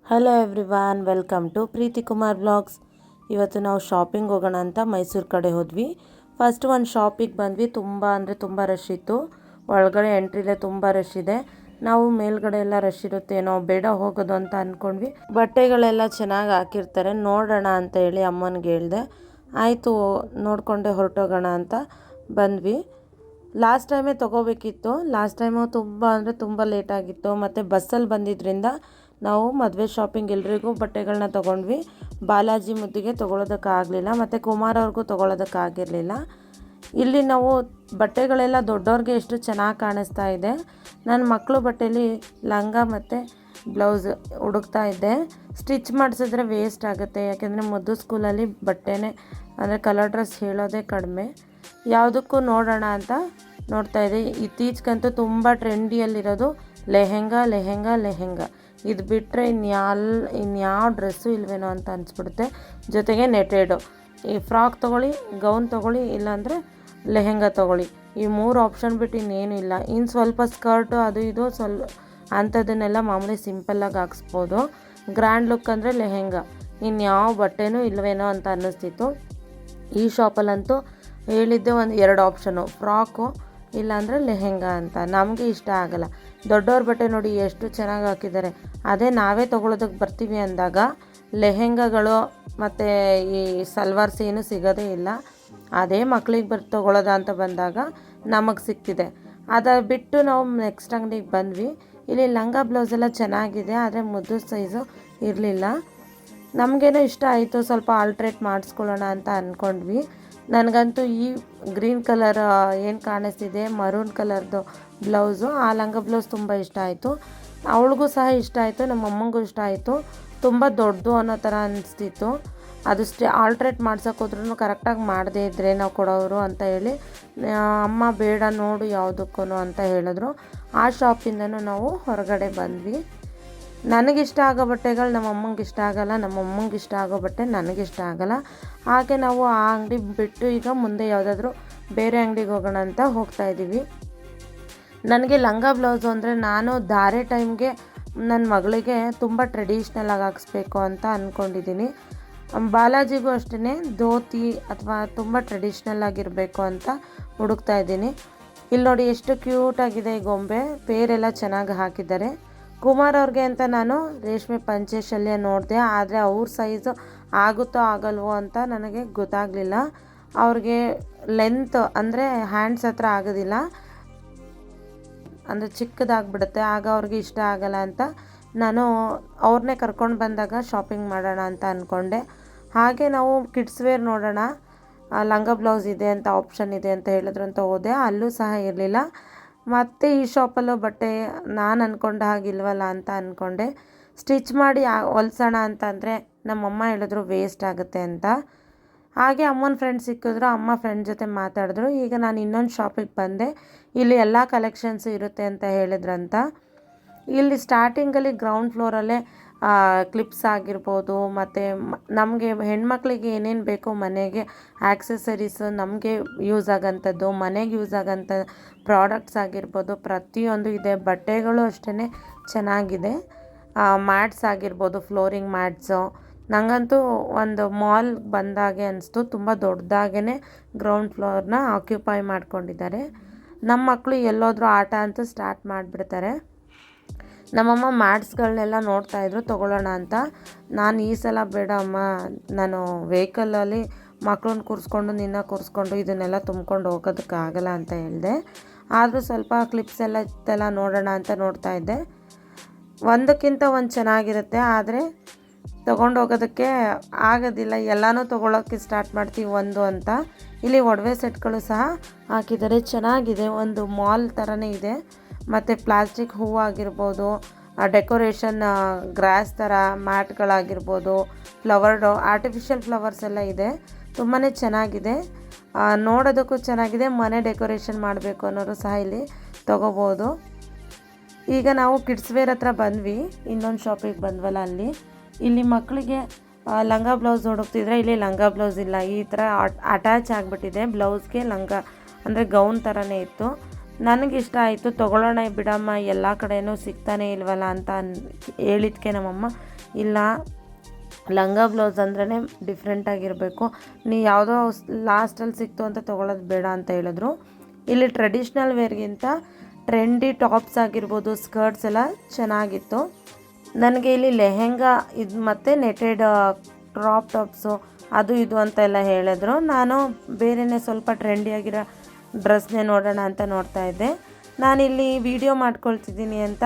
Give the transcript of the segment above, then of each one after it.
Hello everyone, welcome to Preethi Kumar blogs. ಇವತ್ತು ನಾವು shopping ಹೋಗೋಣ ಅಂತ ಮೈಸೂರು ಕಡೆ ಹೋದ್ವಿ. ಫಸ್ಟ್ ಒಂದು ಶಾಪಿಗೆ ಬಂದ್ವಿ. ತುಂಬ ರಶ್ ಇತ್ತು. ಒಳಗಡೆ ಎಂಟ್ರಿಲೇ ತುಂಬ ರಶ್ ಇದೆ. ನಾವು ಮೇಲ್ಗಡೆ ಎಲ್ಲ ರಶ್ ಇರುತ್ತೇನೋ ಬೇಡ ಹೋಗೋದು ಅಂತ ಅಂದ್ಕೊಂಡ್ವಿ. ಬಟ್ಟೆಗಳೆಲ್ಲ ಚೆನ್ನಾಗಿ ಹಾಕಿರ್ತಾರೆ, ನೋಡೋಣ ಅಂತ ಹೇಳಿ ಅಮ್ಮನಿಗೆ ಹೇಳಿದೆ. ಆಯಿತು ನೋಡಿಕೊಂಡೆ ಹೊರಟೋಗೋಣ ಅಂತ ಬಂದ್ವಿ. ಲಾಸ್ಟ್ ಟೈಮೇ ತೊಗೋಬೇಕಿತ್ತು. ಲಾಸ್ಟ್ ಟೈಮು ತುಂಬ ಲೇಟಾಗಿತ್ತು. ಮತ್ತು ಬಸ್ಸಲ್ಲಿ ಬಂದಿದ್ದರಿಂದ ನಾವು ಮದುವೆ ಶಾಪಿಂಗ್ ಎಲ್ರಿಗೂ ಬಟ್ಟೆಗಳನ್ನ ತೊಗೊಂಡ್ವಿ. ಬಾಲಾಜಿ ಮುದ್ದಿಗೆ ತೊಗೊಳೋದಕ್ಕಾಗಲಿಲ್ಲ, ಮತ್ತು ಕುಮಾರ್ ಅವ್ರಿಗೂ ತೊಗೊಳೋದಕ್ಕಾಗಿರಲಿಲ್ಲ. ಇಲ್ಲಿ ನಾವು ಬಟ್ಟೆಗಳೆಲ್ಲ ದೊಡ್ಡವ್ರಿಗೆ ಎಷ್ಟು ಚೆನ್ನಾಗಿ ಕಾಣಿಸ್ತಾ ಇದೆ. ನನ್ನ ಮಕ್ಕಳು ಬಟ್ಟೆಯಲ್ಲಿ ಲಂಗ ಮತ್ತು ಬ್ಲೌಸ್ ಹುಡುಕ್ತಾ ಇದ್ದೆ. ಸ್ಟಿಚ್ ಮಾಡಿಸಿದ್ರೆ ವೇಸ್ಟ್ ಆಗುತ್ತೆ, ಯಾಕೆಂದರೆ ಮುದ್ದು ಸ್ಕೂಲಲ್ಲಿ ಬಟ್ಟೆನೇ ಅಂದರೆ ಕಲರ್ ಡ್ರೆಸ್ ಹೇಳೋದೇ ಕಡಿಮೆ. ಯಾವುದಕ್ಕೂ ನೋಡೋಣ ಅಂತ ನೋಡ್ತಾಯಿದ್ದೆ. ಇತ್ತೀಚೆಗಂತೂ ತುಂಬ ಟ್ರೆಂಡಿಯಲ್ಲಿರೋದು ಲೆಹೆಂಗಾ. ಇದು ಬಿಟ್ಟರೆ ಇನ್ಯಾವ ಡ್ರೆಸ್ಸು ಇಲ್ವೇನೋ ಅಂತ ಅನಿಸ್ಬಿಡುತ್ತೆ. ಜೊತೆಗೆ ನೆಟೆಡು ಈ ಫ್ರಾಕ್ ತೊಗೊಳ್ಳಿ, ಗೌನ್ ತೊಗೊಳ್ಳಿ, ಇಲ್ಲಾಂದರೆ ಲೆಹೆಂಗಾ ತೊಗೊಳ್ಳಿ. ಈ 3 ಆಪ್ಷನ್ ಬಿಟ್ಟು ಇನ್ನೇನು ಇಲ್ಲ. ಇನ್ನು ಸ್ವಲ್ಪ ಸ್ಕರ್ಟು ಅದು ಇದು ಅಂಥದ್ದನ್ನೆಲ್ಲ ಮಾಮೂಲಿ ಸಿಂಪಲ್ಲಾಗಿ ಹಾಕ್ಸ್ಬೋದು. ಗ್ರ್ಯಾಂಡ್ ಲುಕ್ ಅಂದರೆ ಲೆಹೆಂಗಾ. ಇನ್ಯಾವ ಬಟ್ಟೆನೂ ಇಲ್ವೇನೋ ಅಂತ ಅನ್ನಿಸ್ತಿತ್ತು. ಈ ಶಾಪಲ್ಲಂತೂ ಹೇಳಿದ್ದೆ 2 ಆಪ್ಷನು, ಫ್ರಾಕು ಇಲ್ಲಾಂದರೆ ಲೆಹೆಂಗಾ ಅಂತ. ನಮಗೆ ಇಷ್ಟ ಆಗಲ್ಲ. ದೊಡ್ಡವ್ರ ಬಟ್ಟೆ ನೋಡಿ ಎಷ್ಟು ಚೆನ್ನಾಗಿ ಹಾಕಿದ್ದಾರೆ. ಅದೇ ನಾವೇ ತೊಗೊಳೋದಕ್ಕೆ ಬರ್ತೀವಿ ಅಂದಾಗ ಲೆಹೆಂಗಾಗಳು ಮತ್ತು ಈ ಸಲ್ವಾರ್ಸ್ ಏನು ಸಿಗೋದೇ ಇಲ್ಲ. ಅದೇ ಮಕ್ಳಿಗೆ ತೊಗೊಳೋದ ಅಂತ ಬಂದಾಗ ನಮಗೆ ಸಿಗ್ತಿದೆ. ಅದು ಬಿಟ್ಟು ನಾವು ನೆಕ್ಸ್ಟ್ ಅಂಗಡಿಗೆ ಬಂದ್ವಿ. ಇಲ್ಲಿ ಲಂಗ ಬ್ಲೌಸ್ ಎಲ್ಲ ಚೆನ್ನಾಗಿದೆ, ಆದರೆ ಮುದ್ದು ಸೈಜು ಇರಲಿಲ್ಲ. ನಮಗೇನೋ ಇಷ್ಟ ಆಯಿತು, ಸ್ವಲ್ಪ ಆಲ್ಟ್ರೇಟ್ ಮಾಡಿಸ್ಕೊಳ್ಳೋಣ ಅಂತ ಅಂದ್ಕೊಂಡ್ವಿ. ನನಗಂತೂ ಈ ಗ್ರೀನ್ ಕಲರ್ ಏನು ಕಾಣಿಸ್ತಿದೆ ಮರೂನ್ ಕಲರ್ದು ಬ್ಲೌಸು, ಆ ಲಂಗ ಬ್ಲೌಸ್ ತುಂಬ ಇಷ್ಟ ಆಯಿತು. ಅವಳಿಗೂ ಸಹ ಇಷ್ಟ ಆಯಿತು, ನಮ್ಮ ಅಮ್ಮಂಗೂ ಇಷ್ಟ ಆಯಿತು. ತುಂಬ ದೊಡ್ಡದು ಅನ್ನೋ ಥರ ಅನಿಸ್ತಿತ್ತು. ಅದಷ್ಟೇ ಆಲ್ಟ್ರೇಟ್ ಮಾಡ್ಸೋಕ್ಕೋದ್ರೂ ಕರೆಕ್ಟಾಗಿ ಮಾಡದೇ ಇದ್ದರೆ ನಾವು ಕೊಡೋರು ಅಂತ ಹೇಳಿ ಅಮ್ಮ ಬೇಡ ನೋಡು ಯಾವುದಕ್ಕೂ ಅಂತ ಹೇಳಿದ್ರು. ಆ ಶಾಪಿಂದನೂ ನಾವು ಹೊರಗಡೆ ಬಂದ್ವಿ. ನನಗಿಷ್ಟ ಆಗೋ ಬಟ್ಟೆಗಳು ನಮ್ಮ ಅಮ್ಮಂಗೆ ಇಷ್ಟ ಆಗೋಲ್ಲ, ನಮ್ಮ ಅಮ್ಮಂಗೆ ಇಷ್ಟ ಆಗೋ ಬಟ್ಟೆ ನನಗಿಷ್ಟ ಆಗೋಲ್ಲ. ಹಾಗೆ ನಾವು ಆ ಅಂಗಡಿ ಬಿಟ್ಟು ಈಗ ಮುಂದೆ ಯಾವುದಾದ್ರೂ ಬೇರೆ ಅಂಗಡಿಗೆ ಹೋಗೋಣ ಅಂತ ಹೋಗ್ತಾಯಿದ್ದೀವಿ. ನನಗೆ ಲಂಗ ಬ್ಲೌಸು ಅಂದರೆ ನಾನು ಧಾರೆ ಟೈಮ್ಗೆ ನನ್ನ ಮಗಳಿಗೆ ತುಂಬ ಟ್ರೆಡಿಷ್ನಲಾಗಿ ಹಾಕಿಸ್ಬೇಕು ಅಂತ ಅಂದ್ಕೊಂಡಿದ್ದೀನಿ. ಬಾಲಾಜಿಗೂ ಅಷ್ಟೇ ಧೋತಿ ಅಥವಾ ತುಂಬ ಟ್ರೆಡಿಷ್ನಲ್ಲಾಗಿರಬೇಕು ಅಂತ ಹುಡುಕ್ತಾ ಇದ್ದೀನಿ. ಇಲ್ಲಿ ನೋಡಿ ಎಷ್ಟು ಕ್ಯೂಟಾಗಿದೆ ಈ ಗೊಂಬೆ, ಪೇರೆಲ್ಲ ಚೆನ್ನಾಗಿ ಹಾಕಿದ್ದಾರೆ. ಕುಮಾರ್ ಅವ್ರಿಗೆ ಅಂತ ನಾನು ರೇಷ್ಮೆ ಪಂಚೆ ಶಲ್ಯ ನೋಡಿದೆ, ಆದರೆ ಅವ್ರ ಸೈಜು ಆಗುತ್ತೋ ಆಗಲ್ವೋ ಅಂತ ನನಗೆ ಗೊತ್ತಾಗಲಿಲ್ಲ. ಅವ್ರಿಗೆ ಲೆಂತ್ ಅಂದರೆ ಹ್ಯಾಂಡ್ಸ್ ಹತ್ರ ಆಗೋದಿಲ್ಲ, ಅಂದರೆ ಚಿಕ್ಕದಾಗ್ಬಿಡುತ್ತೆ, ಆಗ ಅವ್ರಿಗೆ ಇಷ್ಟ ಆಗಲ್ಲ ಅಂತ ನಾನು ಅವ್ರನ್ನೇ ಕರ್ಕೊಂಡು ಬಂದಾಗ ಶಾಪಿಂಗ್ ಮಾಡೋಣ ಅಂತ ಅಂದ್ಕೊಂಡೆ. ಹಾಗೆ ನಾವು ಕಿಡ್ಸ್ ವೇರ್ ನೋಡೋಣ, ಲಂಗ ಬ್ಲೌಸ್ ಇದೆ ಅಂತ ಆಪ್ಷನ್ ಇದೆ ಅಂತ ಹೇಳಿದ್ರು ಅಂತ ಹೋದೆ, ಅಲ್ಲೂ ಸಹ ಇರಲಿಲ್ಲ. ಮತ್ತು ಈ ಶಾಪಲ್ಲೂ ಬಟ್ಟೆ ನಾನು ಅಂದ್ಕೊಂಡ ಹಾಗಿಲ್ವಲ್ಲ ಅಂತ ಅಂದ್ಕೊಂಡೆ. ಸ್ಟಿಚ್ ಮಾಡಿ ಹೊಲ್ಸೋಣ ಅಂತಂದರೆ ನಮ್ಮಮ್ಮ ಹೇಳಿದ್ರು ವೇಸ್ಟ್ ಆಗುತ್ತೆ ಅಂತ. ಹಾಗೆ ಅಮ್ಮನ ಫ್ರೆಂಡ್ ಸಿಕ್ಕಿದ್ರು, ಅಮ್ಮ ಫ್ರೆಂಡ್ ಜೊತೆ ಮಾತಾಡಿದ್ರು. ಈಗ ನಾನು ಇನ್ನೊಂದು ಶಾಪಿಗೆ ಬಂದೆ. ಇಲ್ಲಿ ಎಲ್ಲ ಕಲೆಕ್ಷನ್ಸು ಇರುತ್ತೆ ಅಂತ ಹೇಳಿದ್ರಂತ. ಇಲ್ಲಿ ಸ್ಟಾರ್ಟಿಂಗಲ್ಲಿ ಗ್ರೌಂಡ್ ಫ್ಲೋರಲ್ಲೇ ಕ್ಲಿಪ್ಸ್ ಆಗಿರ್ಬೋದು, ಮತ್ತು ನಮಗೆ ಹೆಣ್ಮಕ್ಳಿಗೆ ಏನೇನು ಬೇಕೋ ಮನೆಗೆ ಆ್ಯಕ್ಸೆಸರೀಸು, ನಮಗೆ ಯೂಸ್ ಆಗೋಂಥದ್ದು, ಮನೆಗೆ ಯೂಸ್ ಆಗೋಂಥ ಪ್ರಾಡಕ್ಟ್ಸ್ ಆಗಿರ್ಬೋದು, ಪ್ರತಿಯೊಂದು ಇದೆ. ಬಟ್ಟೆಗಳು ಅಷ್ಟೇ ಚೆನ್ನಾಗಿದೆ. ಮ್ಯಾಟ್ಸ್ ಆಗಿರ್ಬೋದು, ಫ್ಲೋರಿಂಗ್ ಮ್ಯಾಟ್ಸು. ನನಗಂತೂ ಒಂದು ಮಾಲ್ ಬಂದಾಗೆ ಅನಿಸ್ತು. ತುಂಬ ದೊಡ್ಡದಾಗೇ ಗ್ರೌಂಡ್ ಫ್ಲೋರ್ನ ಆಕ್ಯುಪೈ ಮಾಡ್ಕೊಂಡಿದ್ದಾರೆ. ನಮ್ಮ ಮಕ್ಕಳು ಎಲ್ಲೋದ್ರೂ ಆಟ ಅಂತೂ ಸ್ಟಾರ್ಟ್ ಮಾಡಿಬಿಡ್ತಾರೆ. ನಮ್ಮಮ್ಮ ಮ್ಯಾಟ್ಸ್ಗಳನ್ನೆಲ್ಲ ನೋಡ್ತಾಯಿದ್ರು ತೊಗೊಳ್ಳೋಣ ಅಂತ. ನಾನು ಈ ಸಲ ಬೇಡ ಅಮ್ಮ, ನಾನು ವೆಹಿಕಲಲ್ಲಿ ಮಕ್ಕಳನ್ನ ಕೂರಿಸ್ಕೊಂಡು ಇದನ್ನೆಲ್ಲ ತುಂಬ್ಕೊಂಡು ಹೋಗೋದಕ್ಕಾಗಲ್ಲ ಅಂತ ಹೇಳಿದೆ. ಆದರೂ ಸ್ವಲ್ಪ ಕ್ಲಿಪ್ಸ್ ಎಲ್ಲ ಇತ್ತೆಲ್ಲ ನೋಡೋಣ ಅಂತ ನೋಡ್ತಾಯಿದ್ದೆ. ಒಂದಕ್ಕಿಂತ ಒಂದು ಚೆನ್ನಾಗಿರುತ್ತೆ, ಆದರೆ ತೊಗೊಂಡೋಗೋದಕ್ಕೆ ಆಗೋದಿಲ್ಲ. ಎಲ್ಲನೂ ತೊಗೊಳೋಕ್ಕೆ ಸ್ಟಾರ್ಟ್ ಮಾಡ್ತೀವಿ ಒಂದು ಅಂತ. ಇಲ್ಲಿ ಒಡವೆ ಸೆಟ್ಗಳು ಸಹ ಹಾಕಿದ್ದಾರೆ, ಚೆನ್ನಾಗಿದೆ. ಒಂದು ಮಾಲ್ ಥರನೇ ಇದೆ. ಮತ್ತು ಪ್ಲಾಸ್ಟಿಕ್ ಹೂವು ಆಗಿರ್ಬೋದು, ಡೆಕೋರೇಷನ್ ಗ್ರಾಸ್ ಥರ ಮ್ಯಾಟ್ಗಳಾಗಿರ್ಬೋದು, ಆರ್ಟಿಫಿಷಿಯಲ್ ಫ್ಲವರ್ಸ್ ಎಲ್ಲ ಇದೆ. ತುಂಬಾ ಚೆನ್ನಾಗಿದೆ, ನೋಡೋದಕ್ಕೂ ಚೆನ್ನಾಗಿದೆ. ಮನೆ ಡೆಕೋರೇಷನ್ ಮಾಡಬೇಕು ಅನ್ನೋರು ಸಹ ಇಲ್ಲಿ ತೊಗೋಬೋದು. ಈಗ ನಾವು ಕಿಡ್ಸ್ ವೇರ್ ಹತ್ರ ಬಂದ್ವಿ, ಇನ್ನೊಂದು ಶಾಪಿಗೆ ಬಂದ್ವಲ್ಲ ಅಲ್ಲಿ. ಇಲ್ಲಿ ಮಕ್ಕಳಿಗೆ ಲಂಗ ಬ್ಲೌಸ್ ಹುಡುಕ್ತಿದ್ರೆ ಇಲ್ಲಿ ಲಂಗ ಬ್ಲೌಸ್ ಇಲ್ಲ, ಈ ಥರ ಅಟ್ಯಾಚ್ ಆಗಿಬಿಟ್ಟಿದೆ ಬ್ಲೌಸ್ಗೆ. ಲಂಗ ಅಂದರೆ ಗೌನ್ ಥರನೇ ಇತ್ತು. ನನಗಿಷ್ಟ ಆಯಿತು, ತೊಗೊಳ್ಳೋಣ ಬಿಡಮ್ಮ, ಎಲ್ಲ ಕಡೆಯೂ ಸಿಗ್ತಾನೆ ಇಲ್ವಲ್ಲ ಅಂತ ಹೇಳಿದ್ಕೆ ನಮ್ಮಮ್ಮ ಇಲ್ಲ, ಲಂಗ ಬ್ಲೌಸ್ ಅಂದ್ರೇ ಡಿಫ್ರೆಂಟಾಗಿರಬೇಕು, ನೀ ಯಾವುದೋ ಲಾಸ್ಟಲ್ಲಿ ಸಿಕ್ತು ಅಂತ ತೊಗೊಳ್ಳೋದು ಬೇಡ ಅಂತ ಹೇಳಿದ್ರು. ಇಲ್ಲಿ ಟ್ರೆಡಿಷ್ನಲ್ ವೇರ್ಗಿಂತ ಟ್ರೆಂಡಿ ಟಾಪ್ಸ್ ಆಗಿರ್ಬೋದು, ಸ್ಕರ್ಟ್ಸ್ ಎಲ್ಲ ಚೆನ್ನಾಗಿತ್ತು. ನನಗೆ ಇಲ್ಲಿ ಲೆಹೆಂಗಾ ಇದು ಮತ್ತು ನೆಟೆಡ್ ಕ್ರಾಪ್ ಟಾಪ್ಸು ಅದು ಇದು ಅಂತೆಲ್ಲ ಹೇಳಿದ್ರು. ನಾನು ಬೇರೆಯೇ ಸ್ವಲ್ಪ ಟ್ರೆಂಡಿಯಾಗಿರೋ ಡ್ರೆಸ್ನೇ ನೋಡೋಣ ಅಂತ ನೋಡ್ತಾಯಿದ್ದೆ. ನಾನಿಲ್ಲಿ ವಿಡಿಯೋ ಮಾಡ್ಕೊಳ್ತಿದ್ದೀನಿ ಅಂತ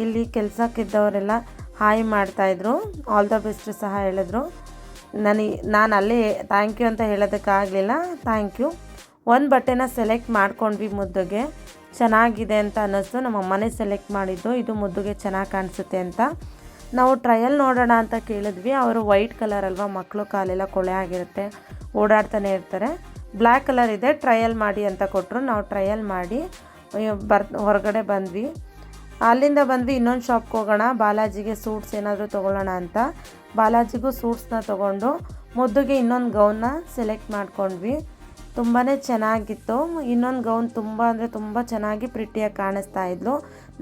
ಇಲ್ಲಿ ಕೆಲಸಕ್ಕಿದ್ದವರೆಲ್ಲ ಹಾಯ್ ಮಾಡ್ತಾಯಿದ್ರು, ಆಲ್ ದ ಬೆಸ್ಟ್ ಸಹ ಹೇಳಿದ್ರು. ನಾನು ಅಲ್ಲೇ ಥ್ಯಾಂಕ್ ಯು ಅಂತ ಹೇಳೋದಕ್ಕಾಗಲಿಲ್ಲ, ಥ್ಯಾಂಕ್ ಯು. ಒಂದು ಬಟ್ಟೆನ ಸೆಲೆಕ್ಟ್ ಮಾಡ್ಕೊಂಡ್ವಿ, ಮುದ್ದುಗೆ ಚೆನ್ನಾಗಿದೆ ಅಂತ ಅನ್ನಿಸ್ತು. ನಮ್ಮ ಅಮ್ಮನೇ ಸೆಲೆಕ್ಟ್ ಮಾಡಿದ್ದು, ಇದು ಮುದ್ದುಗೆ ಚೆನ್ನಾಗಿ ಕಾಣಿಸುತ್ತೆ ಅಂತ. ನಾವು ಟ್ರಯಲ್ ನೋಡೋಣ ಅಂತ ಕೇಳಿದ್ವಿ. ಅವರು ವೈಟ್ ಕಲರ್ ಅಲ್ವಾ, ಮಕ್ಕಳು ಕಾಲೆಲ್ಲ ಕೊಳೆ ಆಗಿರುತ್ತೆ, ಓಡಾಡ್ತಾನೆ ಇರ್ತಾರೆ, ಬ್ಲ್ಯಾಕ್ ಕಲರ್ ಇದೆ, ಟ್ರಯಲ್ ಮಾಡಿ ಅಂತ ಕೊಟ್ಟರು. ನಾವು ಟ್ರಯಲ್ ಮಾಡಿ ಹೊರಗಡೆ ಬಂದ್ವಿ. ಅಲ್ಲಿಂದ ಬಂದ್ವಿ ಇನ್ನೊಂದು ಶಾಪ್ಗೆ ಹೋಗೋಣ, ಬಾಲಾಜಿಗೆ ಸೂಟ್ಸ್ ಏನಾದರೂ ತೊಗೊಳ್ಳೋಣ ಅಂತ. ಬಾಲಾಜಿಗೂ ಸೂಟ್ಸ್ನ ತೊಗೊಂಡು ಮುದ್ದುಗೆ ಇನ್ನೊಂದು ಗೌನ್ನ ಸೆಲೆಕ್ಟ್ ಮಾಡ್ಕೊಂಡ್ವಿ. ತುಂಬಾ ಚೆನ್ನಾಗಿತ್ತು. ಇನ್ನೊಂದು ಗೌನ್ ತುಂಬ ಅಂದರೆ ತುಂಬ ಚೆನ್ನಾಗಿ ಪ್ರಿಟ್ಟಿಯಾಗಿ ಕಾಣಿಸ್ತಾ ಇದ್ಲು.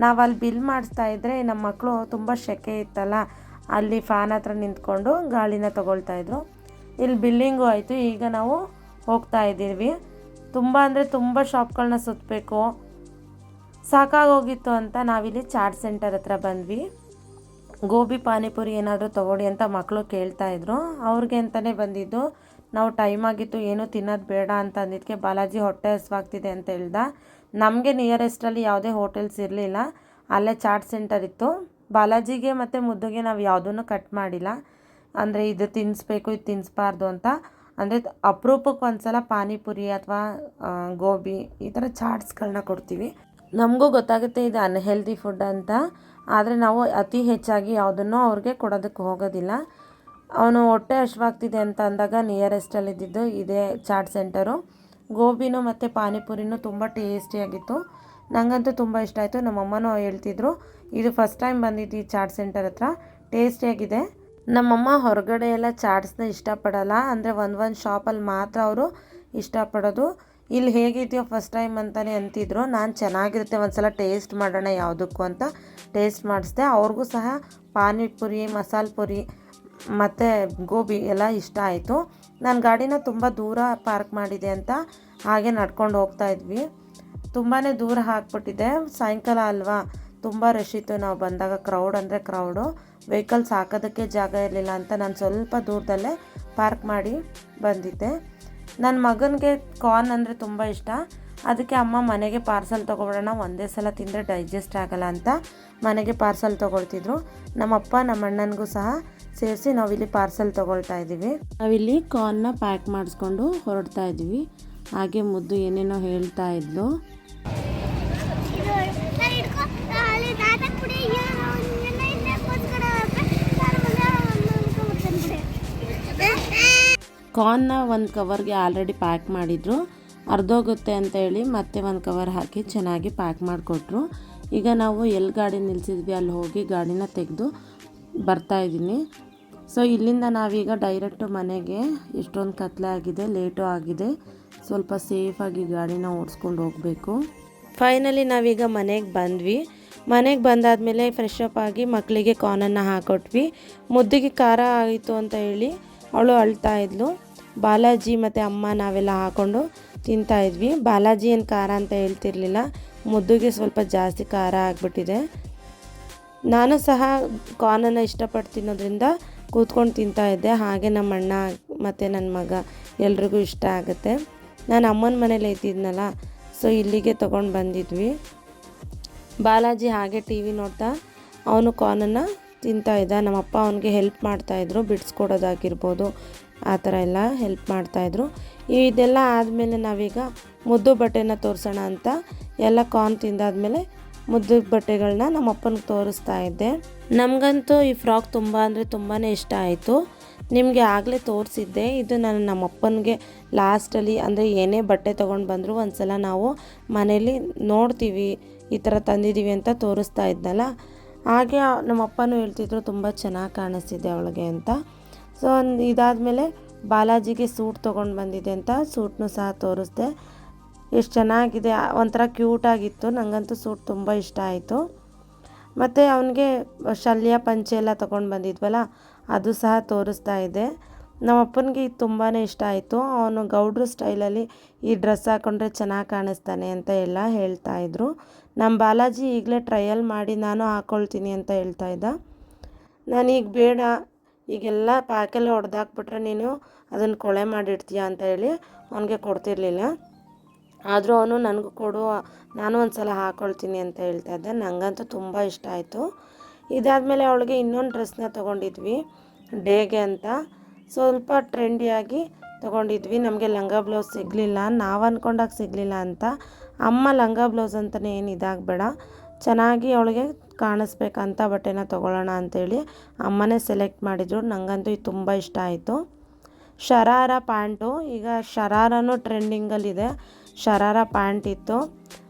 ನಾವು ಅಲ್ಲಿ ಬಿಲ್ ಮಾಡಿಸ್ತಾ ಇದ್ದರೆ ನಮ್ಮ ಮಕ್ಕಳು ತುಂಬ ಸೆಕೆ ಇತ್ತಲ್ಲ, ಅಲ್ಲಿ ಫ್ಯಾನ್ ಹತ್ರ ನಿಂತ್ಕೊಂಡು ಗಾಳಿನ ತೊಗೊಳ್ತಾಯಿದ್ರು. ಇಲ್ಲಿ ಬಿಲ್ಲಿಂಗು ಆಯಿತು. ಈಗ ನಾವು ಹೋಗ್ತಾ ಇದ್ದೀವಿ. ತುಂಬ ಅಂದರೆ ತುಂಬ ಶಾಪ್ಗಳನ್ನ ಸುತ್ತಬೇಕು, ಸಾಕಾಗೋಗಿತ್ತು ಅಂತ ನಾವಿಲ್ಲಿ ಚಾಟ್ ಸೆಂಟರ್ ಹತ್ರ ಬಂದ್ವಿ. ಗೋಬಿ ಪಾನಿಪುರಿ ಏನಾದರೂ ತೊಗೊಳ್ಳಿ ಅಂತ ಮಕ್ಕಳು ಕೇಳ್ತಾಯಿದ್ರು, ಅವ್ರಿಗೆ ಅಂತಲೇ ಬಂದಿದ್ದು. ನಾವು ಟೈಮ್ ಆಗಿತ್ತು, ಏನೂ ತಿನ್ನೋದು ಬೇಡ ಅಂತ ಅಂದಿದ್ದಕ್ಕೆ ಬಾಲಾಜಿ ಹೊಟ್ಟೆ ಹಸಿವಾಗ್ತಿದೆ ಅಂತ ಹೇಳ್ದ. ನಮಗೆ ನಿಯರೆಸ್ಟಲ್ಲಿ ಯಾವುದೇ ಹೋಟೆಲ್ಸ್ ಇರಲಿಲ್ಲ, ಅಲ್ಲೇ ಚಾಟ್ ಸೆಂಟರ್ ಇತ್ತು. ಬಾಲಾಜಿಗೆ ಮತ್ತು ಮುದ್ದುಗೆ ನಾವು ಯಾವುದನ್ನು ಕಟ್ ಮಾಡಿಲ್ಲ, ಅಂದರೆ ಇದು ತಿನ್ನಿಸ್ಬೇಕು ಇದು ತಿನ್ನಿಸ್ಬಾರ್ದು ಅಂತ. ಅಂದರೆ ಅಪರೂಪಕ್ಕೆ ಒಂದು ಸಲ ಪಾನಿಪುರಿ ಅಥವಾ ಗೋಬಿ ಈ ಥರ ಚಾಟ್ಸ್ಗಳನ್ನ ಕೊಡ್ತೀವಿ. ನಮಗೂ ಗೊತ್ತಾಗುತ್ತೆ ಇದು ಅನ್ಹೆಲ್ದಿ ಫುಡ್ ಅಂತ, ಆದರೆ ನಾವು ಅತಿ ಹೆಚ್ಚಾಗಿ ಯಾವುದನ್ನು ಅವ್ರಿಗೆ ಕೊಡೋದಕ್ಕೆ ಹೋಗೋದಿಲ್ಲ. ಅವನು ಹೊಟ್ಟೆ ಹಸಿವಾಗ್ತಿದೆ ಅಂತ ಅಂದಾಗ ನಿಯರೆಸ್ಟಲ್ಲಿದ್ದಿದ್ದು ಇದೇ ಚಾಟ್ ಸೆಂಟರು. ಗೋಬಿನೂ ಮತ್ತು ಪಾನಿಪುರಿನೂ ತುಂಬ ಟೇಸ್ಟಿಯಾಗಿತ್ತು, ನನಗಂತೂ ತುಂಬ ಇಷ್ಟ ಆಯಿತು. ನಮ್ಮಮ್ಮನೂ ಹೇಳ್ತಿದ್ರು, ಇದು ಫಸ್ಟ್ ಟೈಮ್ ಬಂದಿದ್ದು ಈ ಚಾಟ್ ಸೆಂಟರ್ ಹತ್ರ, ಟೇಸ್ಟಿಯಾಗಿದೆ. ನಮ್ಮಮ್ಮ ಹೊರಗಡೆ ಎಲ್ಲ ಚಾಟ್ಸ್ನ ಇಷ್ಟಪಡಲ್ಲ, ಅಂದರೆ ಒಂದು ಶಾಪಲ್ಲಿ ಮಾತ್ರ ಅವರು ಇಷ್ಟಪಡೋದು. ಇಲ್ಲಿ ಹೇಗಿದೆಯೋ ಫಸ್ಟ್ ಟೈಮ್ ಅಂತಲೇ ಅಂತಿದ್ರು. ನಾನು ಚೆನ್ನಾಗಿರುತ್ತೆ, ಒಂದು ಸಲ ಟೇಸ್ಟ್ ಮಾಡೋಣ ಯಾವುದಕ್ಕೂ ಅಂತ ಟೇಸ್ಟ್ ಮಾಡಿಸ್ದೆ. ಅವ್ರಿಗೂ ಸಹ ಪಾನಿಪುರಿ, ಮಸಾಲೆ ಪುರಿ ಮತ್ತು ಗೋಬಿ ಎಲ್ಲ ಇಷ್ಟ ಆಯಿತು. ನಾನು ಗಾಡಿನ ತುಂಬ ದೂರ ಪಾರ್ಕ್ ಮಾಡಿದೆ ಅಂತ ಹಾಗೆ ನಡ್ಕೊಂಡು ಹೋಗ್ತಾ ಇದ್ವಿ. ತುಂಬಾ ದೂರ ಹಾಕ್ಬಿಟ್ಟಿದೆ, ಸಾಯಂಕಾಲ ಅಲ್ವಾ, ತುಂಬ ರಶ್ ಇತ್ತು. ನಾವು ಬಂದಾಗ ಕ್ರೌಡ್ ಅಂದರೆ ಕ್ರೌಡು, ವೆಹಿಕಲ್ಸ್ ಹಾಕೋದಕ್ಕೆ ಜಾಗ ಇರಲಿಲ್ಲ ಅಂತ ನಾನು ಸ್ವಲ್ಪ ದೂರದಲ್ಲೇ ಪಾರ್ಕ್ ಮಾಡಿ ಬಂದಿದ್ದೆ. ನನ್ನ ಮಗನಿಗೆ ಕಾರ್ನ್ ಅಂದರೆ ತುಂಬ ಇಷ್ಟ, ಅದಕ್ಕೆ ಅಮ್ಮ ಮನೆಗೆ ಪಾರ್ಸಲ್ ತೊಗೊಬಿಡೋಣ, ಒಂದೇ ಸಲ ತಿಂದರೆ ಡೈಜೆಸ್ಟ್ ಆಗೋಲ್ಲ ಅಂತ ಮನೆಗೆ ಪಾರ್ಸಲ್ ತೊಗೊಳ್ತಿದ್ರು. ನಮ್ಮಪ್ಪ ನಮ್ಮ ಅಣ್ಣನಿಗೂ ಸಹ ಸೇರಿಸಿ ನಾವಿಲ್ಲಿ ಪಾರ್ಸಲ್ ತೊಗೊಳ್ತಾ ಇದ್ದೀವಿ. ನಾವಿಲ್ಲಿ ಕಾರ್ನ್ನ ಪ್ಯಾಕ್ ಮಾಡಿಸ್ಕೊಂಡು ಹೊರಡ್ತಾ ಇದ್ವಿ. ಹಾಗೆ ಮುದ್ದು ಏನೇನೋ ಹೇಳ್ತಾ ಇದ್ಲು. ಕಾರ್ನ್ನ ಒಂದು ಕವರ್ಗೆ ಆಲ್ರೆಡಿ ಪ್ಯಾಕ್ ಮಾಡಿದರು, ಅರ್ಧೋಗುತ್ತೆ ಅಂತ ಹೇಳಿ ಮತ್ತೆ ಒಂದು ಕವರ್ ಹಾಕಿ ಚೆನ್ನಾಗಿ ಪ್ಯಾಕ್ ಮಾಡಿಕೊಟ್ರು. ಈಗ ನಾವು ಎಲ್ಲಿ ಗಾಡಿ ನಿಲ್ಲಿಸಿದ್ವಿ ಅಲ್ಲಿ ಹೋಗಿ ಗಾಡಿನ ತೆಗೆದು ಬರ್ತಾಯಿದ್ದೀನಿ. ಸೊ ಇಲ್ಲಿಂದ ನಾವೀಗ ಡೈರೆಕ್ಟು ಮನೆಗೆ, ಎಷ್ಟೊಂದು ಕತ್ಲೆ ಆಗಿದೆ, ಲೇಟು ಆಗಿದೆ, ಸ್ವಲ್ಪ ಸೇಫಾಗಿ ಗಾಡಿನ ಓಡಿಸ್ಕೊಂಡು ಹೋಗಬೇಕು. ಫೈನಲಿ ನಾವೀಗ ಮನೆಗೆ ಬಂದ್ವಿ. ಮನೆಗೆ ಬಂದಾದಮೇಲೆ ಫ್ರೆಶ್ ಅಪ್ ಆಗಿ ಮಕ್ಕಳಿಗೆ ಕಾರ್ನನ್ನು ಹಾಕೊಟ್ವಿ. ಮುದ್ದಿಗೆ ಖಾರ ಆಯಿತು ಅಂತ ಹೇಳಿ ಅವಳು ಅಳ್ತಾ ಇದ್ಲು. ಬಾಲಾಜಿ ಮತ್ತು ಅಮ್ಮ ನಾವೆಲ್ಲ ಹಾಕ್ಕೊಂಡು ತಿಂತಾಯಿದ್ವಿ. ಬಾಲಾಜಿ ಏನು ಖಾರ ಅಂತ ಹೇಳ್ತಿರ್ಲಿಲ್ಲ, ಮುದ್ದುಗೆ ಸ್ವಲ್ಪ ಜಾಸ್ತಿ ಖಾರ ಆಗಿಬಿಟ್ಟಿದೆ. ನಾನು ಸಹ ಕಾರ್ನನ್ನು ಇಷ್ಟಪಟ್ಟು ತಿನ್ನೋದ್ರಿಂದ ಕೂತ್ಕೊಂಡು ತಿಂತಾಯಿದ್ದೆ. ಹಾಗೆ ನಮ್ಮ ಅಣ್ಣ ಮತ್ತು ನನ್ನ ಮಗ ಎಲ್ರಿಗೂ ಇಷ್ಟ ಆಗುತ್ತೆ. ನಾನು ಅಮ್ಮನ ಮನೇಲಿ ಇದ್ದಿದ್ನಲ್ಲ, ಸೊ ಇಲ್ಲಿಗೆ ತೊಗೊಂಡು ಬಂದಿದ್ವಿ. ಬಾಲಾಜಿ ಹಾಗೆ ಟಿ ವಿ ನೋಡ್ತಾ ಅವನು ಕಾರ್ನನ್ನು ತಿಂತಾಯಿದ್ದ. ನಮ್ಮಪ್ಪ ಅವನಿಗೆ ಹೆಲ್ಪ್ ಮಾಡ್ತಾಯಿದ್ರು, ಬಿಡಿಸ್ಕೊಡೋದಾಗಿರ್ಬೋದು, ಆ ಥರ ಎಲ್ಲ ಹೆಲ್ಪ್ ಮಾಡ್ತಾಯಿದ್ರು. ಇದೆಲ್ಲ ಆದಮೇಲೆ ನಾವೀಗ ಮುದ್ದು ಬಟ್ಟೆನ ತೋರಿಸೋಣ ಅಂತ ಎಲ್ಲ ಕಾರ್ನ್ ತಿಂದಾದ್ಮೇಲೆ ಮುದ್ದು ಬಟ್ಟೆಗಳನ್ನ ನಮ್ಮಪ್ಪನಿಗೆ ತೋರಿಸ್ತಾ ಇದ್ದೆ. ನಮಗಂತೂ ಈ ಫ್ರಾಕ್ ತುಂಬ ಅಂದರೆ ತುಂಬಾ ಇಷ್ಟ ಆಯಿತು. ನಿಮಗೆ ಆಗಲೇ ತೋರಿಸಿದ್ದೆ, ಇದು ನಾನು ನಮ್ಮಪ್ಪನಿಗೆ ಲಾಸ್ಟಲ್ಲಿ, ಅಂದರೆ ಏನೇ ಬಟ್ಟೆ ತೊಗೊಂಡು ಬಂದರೂ ಒಂದು ಸಲ ನಾವು ಮನೇಲಿ ನೋಡ್ತೀವಿ, ಈ ಥರ ತಂದಿದ್ದೀವಿ ಅಂತ ತೋರಿಸ್ತಾ ಇದ್ನಲ್ಲ, ಹಾಗೆ ನಮ್ಮಪ್ಪನೂ ಹೇಳ್ತಿದ್ರು ತುಂಬ ಚೆನ್ನಾಗಿ ಕಾಣಿಸ್ತಿದೆ ಅವಳಿಗೆ ಅಂತ. ಸೊ ಇದಾದಮೇಲೆ ಬಾಲಾಜಿಗೆ ಸೂಟ್ ತೊಗೊಂಡು ಬಂದಿದ್ದೆ ಅಂತ ಸೂಟ್ನೂ ಸಹ ತೋರಿಸ್ದೆ. ಎಷ್ಟು ಚೆನ್ನಾಗಿದೆ, ಒಂಥರ ಕ್ಯೂಟಾಗಿತ್ತು. ನನಗಂತೂ ಸೂಟ್ ತುಂಬ ಇಷ್ಟ ಆಯಿತು. ಮತ್ತು ಅವನಿಗೆ ಶಲ್ಯ ಪಂಚೆ ಎಲ್ಲ ತೊಗೊಂಡು ಬಂದಿದ್ವಲ್ಲ, ಅದು ಸಹ ತೋರಿಸ್ತಾ ಇದೆ. ನಮ್ಮ ಅಪ್ಪನಿಗೆ ಇದು ತುಂಬಾ ಇಷ್ಟ ಆಯಿತು. ಅವನು ಗೌಡ್ರು ಸ್ಟೈಲಲ್ಲಿ ಈ ಡ್ರೆಸ್ ಹಾಕ್ಕೊಂಡ್ರೆ ಚೆನ್ನಾಗಿ ಕಾಣಿಸ್ತಾನೆ ಅಂತ ಎಲ್ಲ ಹೇಳ್ತಾಯಿದ್ರು. ನಮ್ಮ ಬಾಲಾಜಿ ಈಗಲೇ ಟ್ರಯಲ್ ಮಾಡಿ ನಾನು ಹಾಕ್ಕೊಳ್ತೀನಿ ಅಂತ ಹೇಳ್ತಾ ಇದ್ದ. ನಾನೀಗ ಬೇಡ, ಈಗೆಲ್ಲ ಪ್ಯಾಕೆಲ್ಲ ಹೊಡೆದಾಕ್ಬಿಟ್ರೆ ನೀನು ಅದನ್ನು ಕೊಳೆ ಮಾಡಿಡ್ತೀಯ ಅಂತ ಹೇಳಿ ಅವನಿಗೆ ಕೊಡ್ತಿರ್ಲಿಲ್ಲ. ಆದರೂ ಅವನು ನನಗೂ ಕೊಡು, ನಾನು ಒಂದು ಸಲ ಹಾಕ್ಕೊಳ್ತೀನಿ ಅಂತ ಹೇಳ್ತಾ ಇದ್ದೆ. ನನಗಂತೂ ತುಂಬ ಇಷ್ಟ ಆಯಿತು. ಇದಾದಮೇಲೆ ಅವಳಿಗೆ ಇನ್ನೊಂದು ಡ್ರೆಸ್ನ ತೊಗೊಂಡಿದ್ವಿ ಡೇಗೆ ಅಂತ. ಸ್ವಲ್ಪ ಟ್ರೆಂಡಿಯಾಗಿ ತೊಗೊಂಡಿದ್ವಿ. ನಮಗೆ ಲಂಗ ಬ್ಲೌಸ್ ಸಿಗಲಿಲ್ಲ, ನಾವು ಅಂದ್ಕೊಂಡಾಗ ಸಿಗಲಿಲ್ಲ ಅಂತ. ಅಮ್ಮ ಲಂಗ ಬ್ಲೌಸ್ ಅಂತಲೇ ಏನು ಇದಾಗಬೇಡ, ಚೆನ್ನಾಗಿ ಅವಳಿಗೆ ಕಾಣಿಸ್ಬೇಕಂತ ಬಟ್ಟೆನ ತೊಗೊಳ್ಳೋಣ ಅಂಥೇಳಿ ಅಮ್ಮನೇ ಸೆಲೆಕ್ಟ್ ಮಾಡಿದರು. ನನಗಂತೂ ಇದು ತುಂಬ ಇಷ್ಟ ಆಯಿತು. ಶರಾರ ಪ್ಯಾಂಟು, ಈಗ ಶರಾರನೂ ಟ್ರೆಂಡಿಂಗಲ್ಲಿದೆ. ಶರಾರ ಪ್ಯಾಂಟ್ ಇತ್ತು.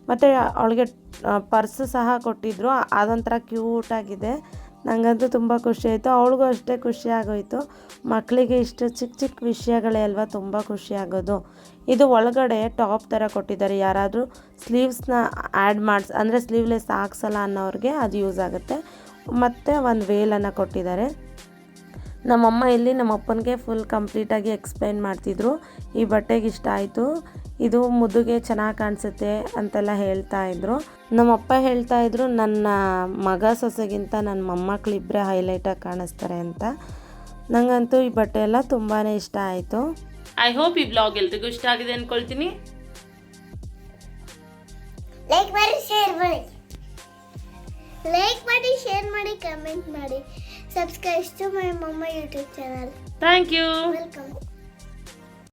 ಮತ್ತು ಅವಳಿಗೆ ಪರ್ಸು ಸಹ ಕೊಟ್ಟಿದ್ದರು. ಅದೊಂಥರ ಕ್ಯೂಟಾಗಿದೆ. ನನಗಂತೂ ತುಂಬ ಖುಷಿ ಆಯಿತು, ಅವಳಿಗೂ ಅಷ್ಟೇ ಖುಷಿ ಆಗೋಯಿತು. ಮಕ್ಕಳಿಗೆ ಇಷ್ಟು ಚಿಕ್ಕ ಚಿಕ್ಕ ವಿಷಯಗಳೇ ಅಲ್ವಾ ತುಂಬ ಖುಷಿ ಆಗೋದು. ಇದು ಒಳಗಡೆ ಟಾಪ್ ಥರ ಕೊಟ್ಟಿದ್ದಾರೆ. ಯಾರಾದರೂ ಸ್ಲೀವ್ಸ್ನ ಆ್ಯಡ್ ಅಂದರೆ ಸ್ಲೀವ್ಲೆಸ್ ಹಾಕ್ಸಲ್ಲ ಅನ್ನೋರಿಗೆ ಅದು ಯೂಸ್ ಆಗುತ್ತೆ. ಮತ್ತು ಒಂದು ವೇಲನ್ನು ಕೊಟ್ಟಿದ್ದಾರೆ. ನಮ್ಮಮ್ಮ ಇಲ್ಲಿ ನಮ್ಮ ಅಪ್ಪನಿಗೆ ಫುಲ್ ಕಂಪ್ಲೀಟಾಗಿ ಎಕ್ಸ್ಪ್ಲೈನ್ ಮಾಡ್ತಿದ್ರು. ಈ ಬಟ್ಟೆಗೆ ಇಷ್ಟ ಆಯಿತು, ಇದು ಮುದುಗೆ ಚೆನ್ನಾಗಿ ಕಾಣಿಸುತ್ತೆ ಅಂತೆಲ್ಲ ಹೇಳ್ತಾಯಿದ್ರು. ನಮ್ಮಪ್ಪ ಹೇಳ್ತಾಯಿದ್ರು ನನ್ನ ಮಗ ಸೊಸೆಗಿಂತ ನನ್ನ ಮೊಮ್ಮಕ್ಕಳಿಬ್ಬರೇ ಹೈಲೈಟಾಗಿ ಕಾಣಿಸ್ತಾರೆ ಅಂತ. ನನಗಂತೂ ಈ ಬಟ್ಟೆ ಎಲ್ಲ ತುಂಬಾ ಇಷ್ಟ ಆಯಿತು. ಐ ಹೋಪ್ ಈ ಬ್ಲಾಗ್ ಎಲ್ರಿಗೂ ಇಷ್ಟ ಆಗಿದೆ ಅಂದ್ಕೊಳ್ತೀನಿ. ಲೈಕ್ ಮಾಡಿ, ಶೇರ್ ಮಾಡಿ, ಕಮೆಂಟ್ ಮಾಡಿ. Subscribe to my mumma YouTube channel. Thank you. Welcome.